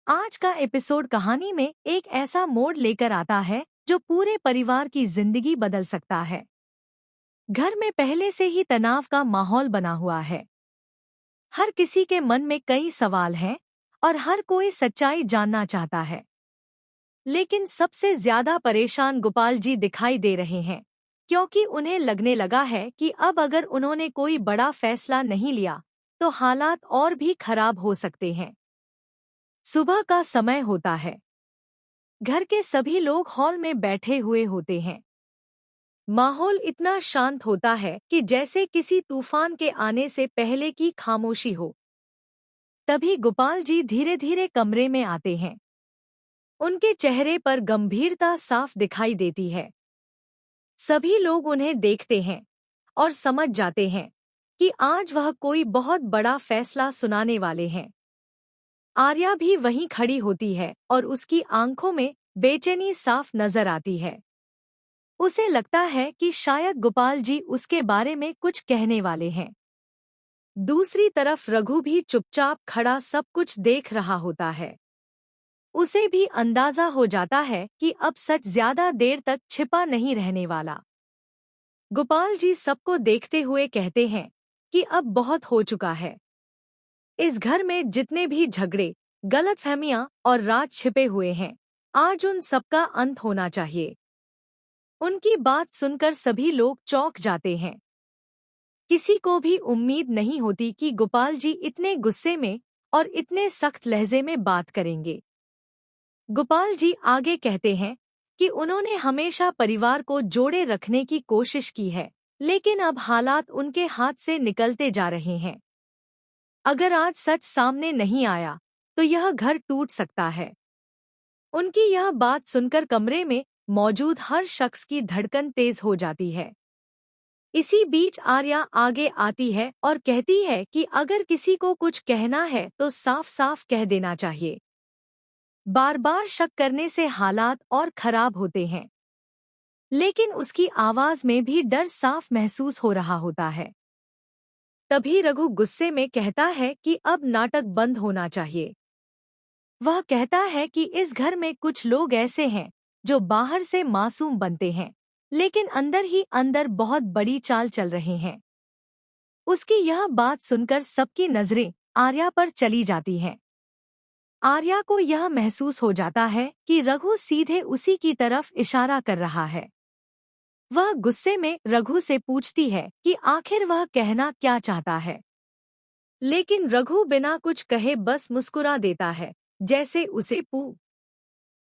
आज का एपिसोड कहानी में एक ऐसा मोड़ लेकर आता है जो पूरे परिवार की जिंदगी बदल सकता है। घर में पहले से ही तनाव का माहौल बना हुआ है। हर किसी के मन में कई सवाल हैं और हर कोई सच्चाई जानना चाहता है। लेकिन सबसे ज्यादा परेशान गोपाल जी दिखाई दे रहे हैं, क्योंकि उन्हें लगने लगा है कि अब अगर उन्होंने कोई बड़ा फैसला नहीं लिया तो हालात और भी खराब हो सकते हैं। सुबह का समय होता है। घर के सभी लोग हॉल में बैठे हुए होते हैं। माहौल इतना शांत होता है कि जैसे किसी तूफान के आने से पहले की खामोशी हो। तभी गोपाल जी धीरे धीरे कमरे में आते हैं। उनके चेहरे पर गंभीरता साफ दिखाई देती है। सभी लोग उन्हें देखते हैं और समझ जाते हैं कि आज वह कोई बहुत बड़ा फैसला सुनाने वाले हैं। आर्या भी वहीं खड़ी होती है और उसकी आंखों में बेचैनी साफ नजर आती है। उसे लगता है कि शायद गोपाल जी उसके बारे में कुछ कहने वाले हैं। दूसरी तरफ रघु भी चुपचाप खड़ा सब कुछ देख रहा होता है। उसे भी अंदाजा हो जाता है कि अब सच ज्यादा देर तक छिपा नहीं रहने वाला। गोपाल जी सबको देखते हुए कहते हैं कि अब बहुत हो चुका है। इस घर में जितने भी झगड़े, गलतफहमियां और राज छिपे हुए हैं, आज उन सबका अंत होना चाहिए। उनकी बात सुनकर सभी लोग चौंक जाते हैं। किसी को भी उम्मीद नहीं होती कि गोपाल जी इतने गुस्से में और इतने सख्त लहजे में बात करेंगे। गोपाल जी आगे कहते हैं कि उन्होंने हमेशा परिवार को जोड़े रखने की कोशिश की है, लेकिन अब हालात उनके हाथ से निकलते जा रहे हैं। अगर आज सच सामने नहीं आया तो यह घर टूट सकता है। उनकी यह बात सुनकर कमरे में मौजूद हर शख्स की धड़कन तेज हो जाती है। इसी बीच आर्या आगे आती है और कहती है कि अगर किसी को कुछ कहना है तो साफ साफ कह देना चाहिए। बार बार शक करने से हालात और खराब होते हैं। लेकिन उसकी आवाज में भी डर साफ महसूस हो रहा होता है। तभी रघु गुस्से में कहता है कि अब नाटक बंद होना चाहिए। वह कहता है कि इस घर में कुछ लोग ऐसे हैं जो बाहर से मासूम बनते हैं, लेकिन अंदर ही अंदर बहुत बड़ी चाल चल रहे हैं। उसकी यह बात सुनकर सबकी नजरें आर्या पर चली जाती हैं। आर्या को यह महसूस हो जाता है कि रघु सीधे उसी की तरफ इशारा कर रहा है। वह गुस्से में रघु से पूछती है कि आखिर वह कहना क्या चाहता है। लेकिन रघु बिना कुछ कहे बस मुस्कुरा देता है, जैसे उसे